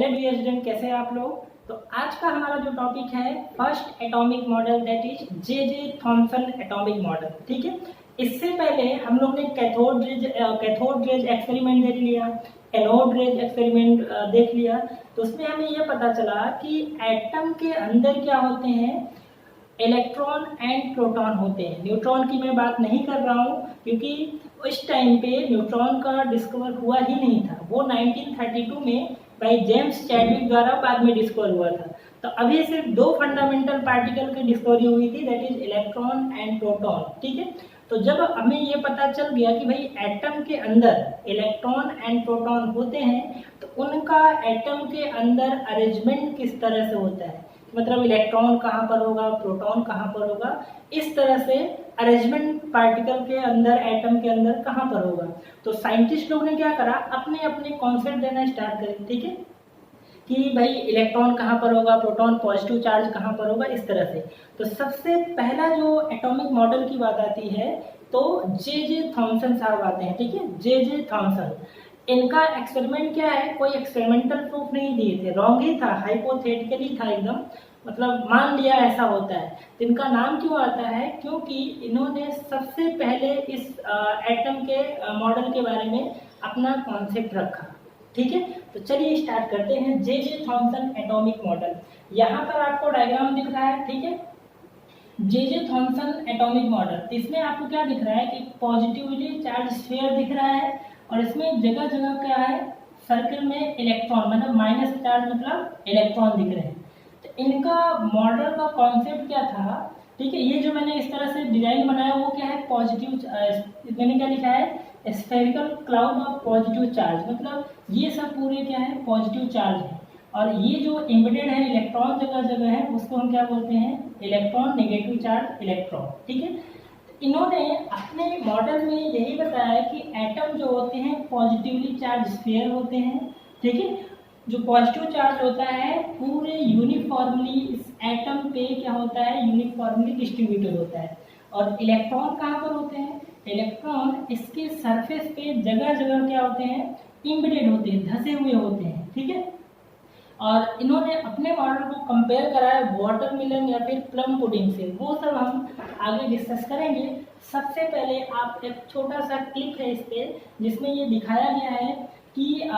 Hello dear student, कैसे हैं आप लोग। तो आज का हमारा जो टॉपिक है first atomic model, that is J Thomson atomic model. ठीक है, इससे पहले हम लोग ने कैथोड रेज एक्सपेरिमेंट देख लिया, एनोड रेज एक्सपेरिमेंट देख लिया। तो उसमें हमें यह पता चला कि एटम के अंदर क्या होते हैं, इलेक्ट्रॉन एंड प्रोटॉन होते हैं। न्यूट्रॉन की मैं बात नहीं कर रहा हूँ क्योंकि उस टाइम पे न्यूट्रॉन का डिस्कवर हुआ ही नहीं था, वो 1932 में बाय जेम्स चैडविक द्वारा बाद में डिस्कवर हुआ था। तो अभी सिर्फ दो फंडामेंटल पार्टिकल की डिस्कवरी हुई थी, that is electron and proton. ठीक है, तो जब हमें ये पता चल गया कि भाई एटम के अंदर इलेक्ट्रॉन एंड प्रोटॉन होते हैं, तो उनका एटम के अंदर अरेंजमेंट किस तरह से होता है, मतलब इलेक्ट्रॉन कहाँ पर होगा, प्रोटॉन कहाँ पर होगा, इस तरह से अरेंजमेंट पार्टिकल के अंदर, एटम के अंदर कहाँ पर होगा। तो साइंटिस्ट लोग ने क्या करा, अपने अपने कॉन्सेप्ट देना स्टार्ट करे। ठीक है, कि भाई इलेक्ट्रॉन कहाँ पर होगा, प्रोटॉन पॉजिटिव चार्ज कहाँ पर होगा, इस तरह से। तो सबसे पहला जो एटॉमिक मॉडल की बात आती है तो जे थॉमसन साहब आते हैं। ठीक है, जे थॉमसन, इनका एक्सपेरिमेंट क्या है, कोई एक्सपेरिमेंटल प्रूफ नहीं दिए थे, रॉन्ग ही था, हाइपोथेटिकली था एकदम, मतलब मान लिया ऐसा होता है। तो इनका नाम क्यों आता है, क्योंकि इन्होंने सबसे पहले इस एटम के मॉडल के बारे में अपना कॉन्सेप्ट रखा। ठीक है, तो चलिए स्टार्ट करते हैं। जे थॉमसन एटॉमिक मॉडल, यहाँ पर आपको डायग्राम दिख रहा है। ठीक है, जे थॉमसन एटॉमिक मॉडल, इसमें आपको क्या दिख रहा है कि पॉजिटिवली चार्ज स्फीयर दिख रहा है और इसमें जगह जगह क्या है, सर्कल में इलेक्ट्रॉन, मतलब माइनस चार्ज मतलब इलेक्ट्रॉन दिख रहे हैं। तो इनका मॉडल का कॉन्सेप्ट क्या था, ठीक है, ये जो मैंने इस तरह से डिजाइन बनाया वो क्या है, पॉजिटिव, मैंने क्या लिखा है, spherical cloud of positive charge, मतलब ये सब पूरे क्या है, पॉजिटिव चार्ज है। और ये जो एम्बेडेड है इलेक्ट्रॉन जगह जगह है, उसको हम क्या बोलते हैं, इलेक्ट्रॉन नेगेटिव चार्ज इलेक्ट्रॉन। ठीक है, इन्होंने अपने मॉडल में यही बताया कि एटम जो होते हैं पॉजिटिवली चार्ज स्फीयर होते हैं। ठीक है, जो पॉजिटिव चार्ज होता है पूरे यूनिफॉर्मली इस एटम पे क्या होता है, यूनिफॉर्मली डिस्ट्रीब्यूटेड होता है। और इलेक्ट्रॉन कहाँ पर होते हैं, इलेक्ट्रॉन इसके सरफेस पे जगह जगह क्या होते हैं, इम्बेडेड होते हैं, धसे हुए होते हैं। ठीक है, और इन्होंने अपने मॉडल को कंपेयर करा है वाटरमेलन या फिर प्लम पुडिंग से, वो सब हम आगे डिस्कस करेंगे। सबसे पहले आप एक छोटा सा क्लिप है इस पे, जिसमें ये दिखाया गया है कि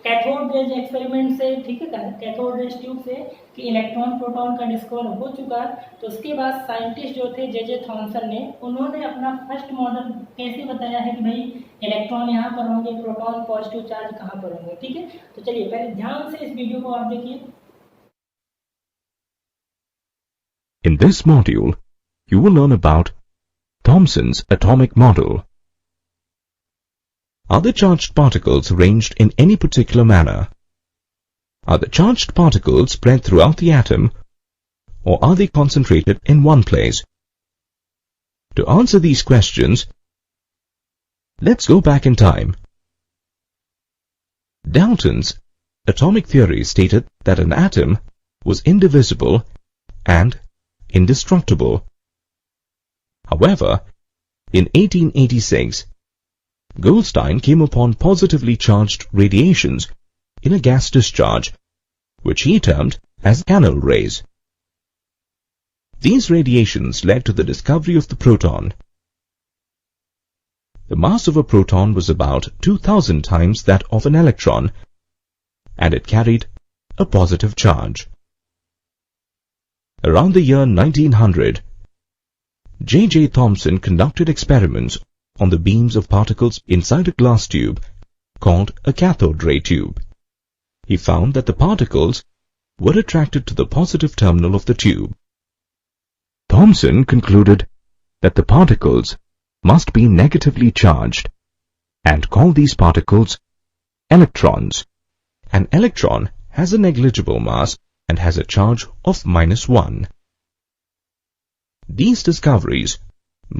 कैथोड रेज एक्सपेरिमेंट से, ठीक है, कैथोड रेज ट्यूब से कि इलेक्ट्रॉन प्रोटॉन का डिस्कवर हो चुका। तो उसके बाद साइंटिस्ट जो थे जे थॉमसन ने, उन्होंने अपना फर्स्ट मॉडल कैसे बताया है कि भाई इलेक्ट्रॉन यहाँ पर होंगे, प्रोटॉन पॉजिटिव चार्ज कहाँ पर होंगे। ठीक है, तो चलिए पहले ध्यान से इस वीडियो को आप देखिए। In this module, you will learn about Thomson's atomic model. Are the charged particles arranged in any particular manner? Are the charged particles spread throughout the atom, or are they concentrated in one place? To answer these questions, let's go back in time. Dalton's atomic theory stated that an atom was indivisible and indestructible. However, in 1886, Goldstein came upon positively charged radiations in a gas discharge, which he termed as canal rays. These radiations led to the discovery of the proton. The mass of a proton was about 2000 times that of an electron, and it carried a positive charge. Around the year 1900, J. Thomson conducted experiments on the beams of particles inside a glass tube called a cathode ray tube. He found that the particles were attracted to the positive terminal of the tube. Thomson concluded that the particles must be negatively charged and called these particles electrons. An electron has a negligible mass and has a charge of -1. These discoveries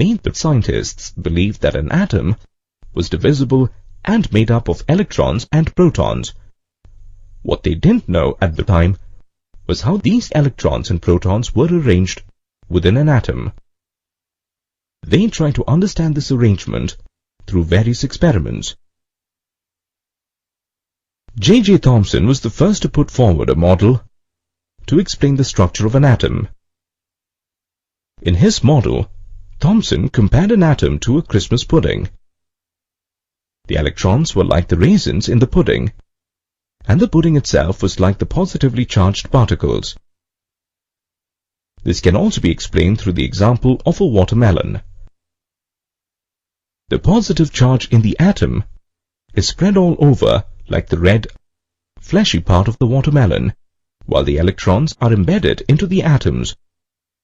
made the scientists believe that an atom was divisible and made up of electrons and protons. What they didn't know at the time was how these electrons and protons were arranged within an atom. They tried to understand this arrangement through various experiments. J.J. Thomson was the first to put forward a model to explain the structure of an atom. In his model, Thomson compared an atom to a Christmas pudding. The electrons were like the raisins in the pudding, and the pudding itself was like the positively charged particles. This can also be explained through the example of a watermelon. The positive charge in the atom is spread all over like the red, fleshy part of the watermelon, while the electrons are embedded into the atoms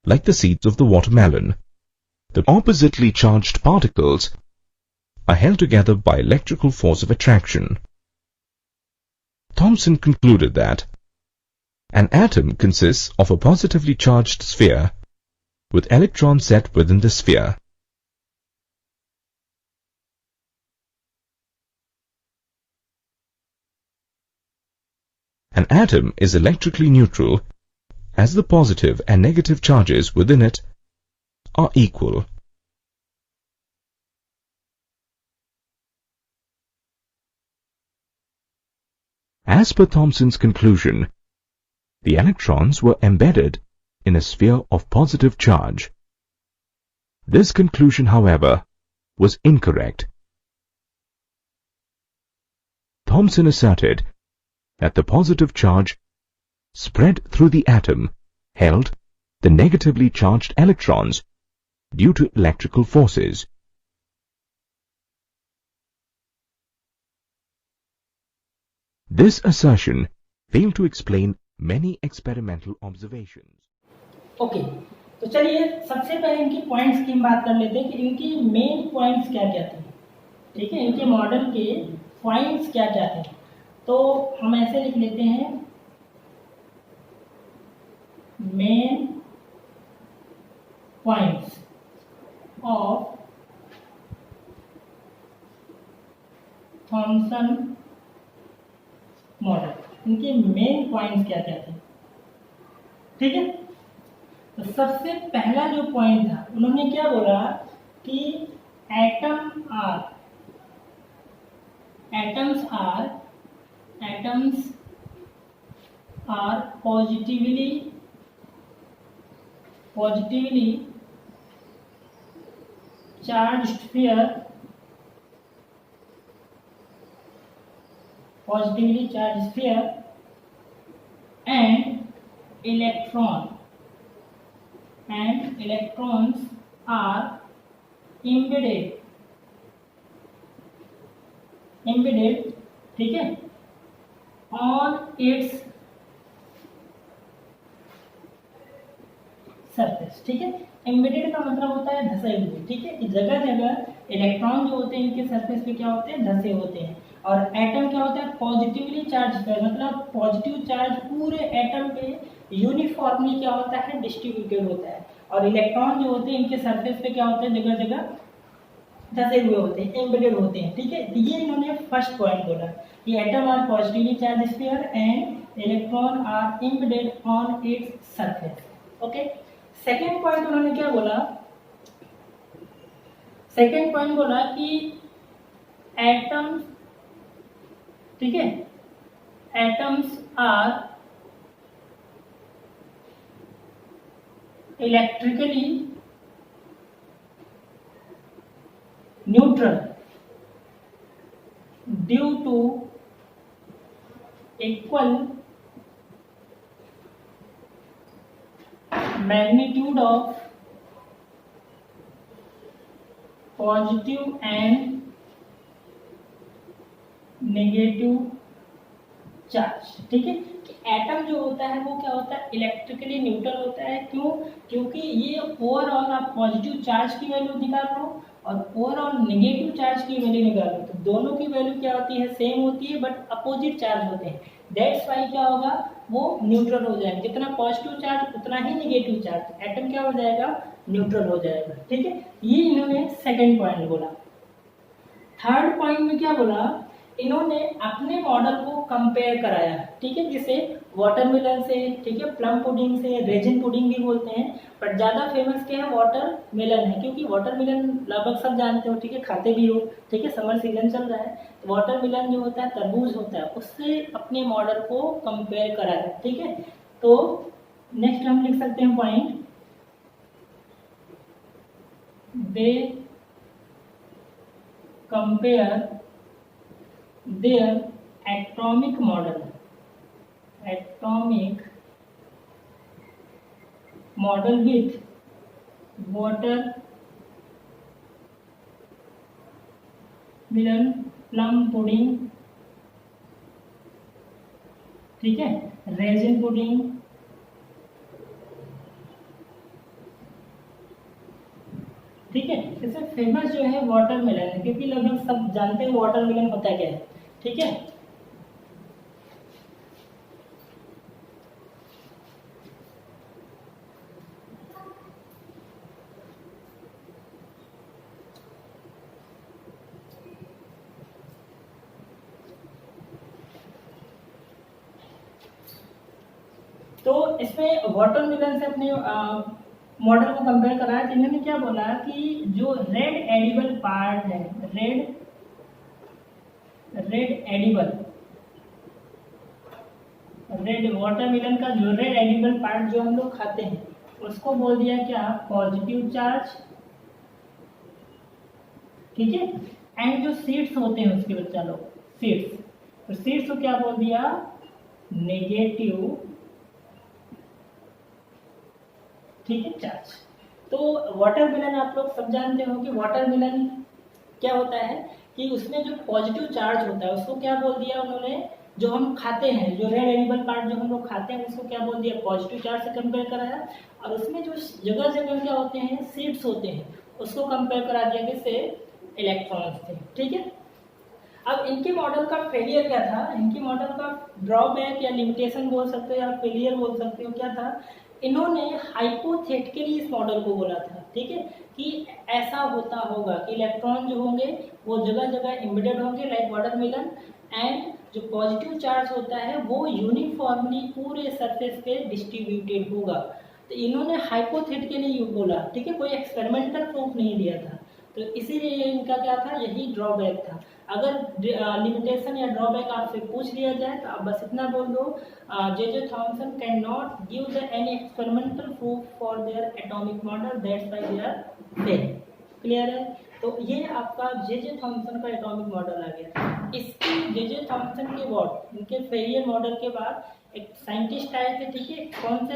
like the seeds of the watermelon. The oppositely charged particles are held together by electrical force of attraction. Thomson concluded that an atom consists of a positively charged sphere with electrons set within the sphere. An atom is electrically neutral as the positive and negative charges within it are equal. As per Thomson's conclusion, the electrons were embedded in a sphere of positive charge. This conclusion, however, was incorrect. Thomson asserted that the positive charge spread through the atom held the negatively charged electrons due to electrical forces. This assertion failed to explain many experimental observations. Okay तो चलिए सबसे पहले इनकी points की हम बात कर लेते हैं कि इनकी मेन पॉइंट्स क्या क्या थे। ठीक है, इनके मॉडल के पॉइंट्स क्या क्या थे, तो हम ऐसे लिख लेते हैं main points of Thompson model. इनके मेन पॉइंट्स क्या क्या थे, ठीक है। तो सबसे पहला जो पॉइंट था, उन्होंने क्या बोला कि atoms are positively charged sphere and electrons are embedded, ठीक है, on its सरफेस। ठीक है, एम्बेडेड का मतलब होता है धसे हुए। ठीक है, जगह जगह इलेक्ट्रॉन जो होते हैं इनके सरफेस पे क्या होते हैं, धसे होते हैं। और एटम क्या होता है, पॉजिटिवली चार्ज पर, मतलब पॉजिटिव चार्ज पूरे एटम पे यूनिफॉर्मली क्या होता है, डिस्ट्रीब्यूटेड होता है। और इलेक्ट्रॉन जो होते हैं इनके सरफेस पे क्या होते हैं, जगह जगह धसे हुए होते हैं, एम्बेडेड होते हैं। ठीक है, तो ये इन्होंने फर्स्ट पॉइंट बोला कि atom are positively charge sphere and electron are embedded on its surface. Okay, second point उन्होंने क्या बोला, सेकेंड पॉइंट बोला कि एटम्स, ठीक है, atoms are electrically neutral due to equal magnitude of positive and negative charge. ठीक है, कि एटम जो होता है वो क्या होता है, इलेक्ट्रिकली न्यूट्रल होता है। क्यों, क्योंकि ये ओवरऑल आप पॉजिटिव चार्ज की वैल्यू निकाल लो और ओवरऑल नेगेटिव चार्ज की वैल्यू निकाल लो, तो दोनों की वैल्यू क्या होती है, सेम होती है, बट अपोजिट चार्ज होते हैं। दैट्स वाई क्या होगा, वो न्यूट्रल हो जाएगा। जितना पॉजिटिव चार्ज उतना ही नेगेटिव चार्ज, एटम क्या हो जाएगा, न्यूट्रल हो जाएगा। ठीक है, ये इन्होंने सेकंड पॉइंट बोला। थर्ड पॉइंट में क्या बोला इन्होंने अपने मॉडल को कंपेयर कराया, ठीक है, जिसे वाटरमेलन से, ठीक है, प्लम पुडिंग से, रेजिन पुडिंग भी बोलते हैं, बट ज़्यादा फेमस क्या है, वाटरमेलन है, क्योंकि वाटरमेलन लगभग सब जानते हो, ठीक है, खाते भी हो, ठीक है, समर सीजन चल रहा है, तो वाटरमेलन जो होता है तरबूज होता है, उससे अपने मॉडल को कंपेयर कराया, ठीक है। तो नेक्स्ट हम लिख सकते हैं point, they compare their atomic model with watermelon plum pudding, ठीक है, रेजिन पुडिंग, ठीक है। इससे फेमस जो है वाटरमेलन है, क्योंकि लगभग सब जानते हैं वाटरमेलन होता क्या है, ठीक है। तो इसमें वाटरमेलन से अपने मॉडल को कंपेयर कराया, तो इन्होंने क्या बोला कि जो रेड एडिबल पार्ट है, रेड वाटरमेलन का जो रेड एडिबल पार्ट जो हम लोग खाते हैं, उसको बोल दिया क्या, पॉजिटिव चार्ज, ठीक है। एंड जो सीड्स होते हैं उसके बच्चा लोग, सीड्स, तो सीड्स को क्या बोल दिया, नेगेटिव, ठीक है, चार्ज। तो वाटरमेलन आप लोग सब जानते हो कि वाटरमेलन क्या होता है कि उसमें जो पॉजिटिव चार्ज होता है उसको क्या बोल दिया उन्होंने, जो हम खाते हैं, जो रेड एनिमल पार्ट जो हम लोग खाते हैं उसको क्या बोल दिया, पॉजिटिव चार्ज से कंपेयर कराया। और उसमें जो जगह जगह क्या होते हैं, सीड्स होते हैं, उसको कंपेयर करा दिया किससे, इलेक्ट्रॉन्स से, ठीक है। अब इनके मॉडल का फेलियर क्या था, इनके मॉडल का ड्रॉबैक या लिमिटेशन बोल सकते हो या फेलियर बोल सकते हो, क्या था, इन्होंने हाइपोथेटिकली इस मॉडल को बोला था, ठीक है, कि ऐसा होता होगा कि इलेक्ट्रॉन जो होंगे वो जगह जगह एम्बेडेड होंगे लाइक वाटरमेलन, एंड जो पॉजिटिव चार्ज होता है वो यूनिफॉर्मली पूरे सरफेस पे डिस्ट्रीब्यूटेड होगा। तो इन्होंने हाइपोथेटिकली बोला, ठीक है, कोई एक्सपेरिमेंटल प्रूफ नहीं दिया था, तो इसीलिए इनका क्या था, यही ड्रॉबैक था। अगर लिमिटेशन या ड्रॉबैक आपसे पूछ लिया जाए तो आप बस इतना बोल दो, J Thomson can not give the any experimental proof for their atomic model, that's why they are fail. Clear है। तो ये आपका जे थॉमसन का एटॉमिक मॉडल आ गया। इसके जे थॉमसन के बाद, इनके फेलियर मॉडल के बाद एक साइंटिस्ट आए थे, ठीक है, कौन से,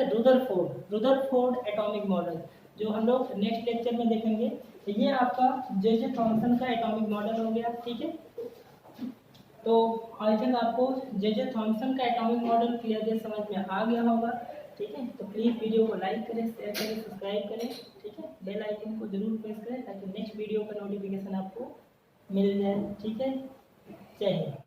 रुदरफोर्ड एटॉमिक मॉडल, जो हम लोग नेक्स्ट लेक्चर में देखेंगे। तो ये आपका जे थॉमसन का एटॉमिक मॉडल हो गया, ठीक है। तो आई थिंक आपको जे थॉमसन का एटॉमिक मॉडल क्लियर समझ में आ गया होगा, ठीक है। तो प्लीज़ वीडियो को लाइक करें, शेयर करें, सब्सक्राइब करें, ठीक है, बेल आइकन को जरूर प्रेस करें ताकि नेक्स्ट वीडियो का नोटिफिकेशन आपको मिल जाए, ठीक है। जय हिंद।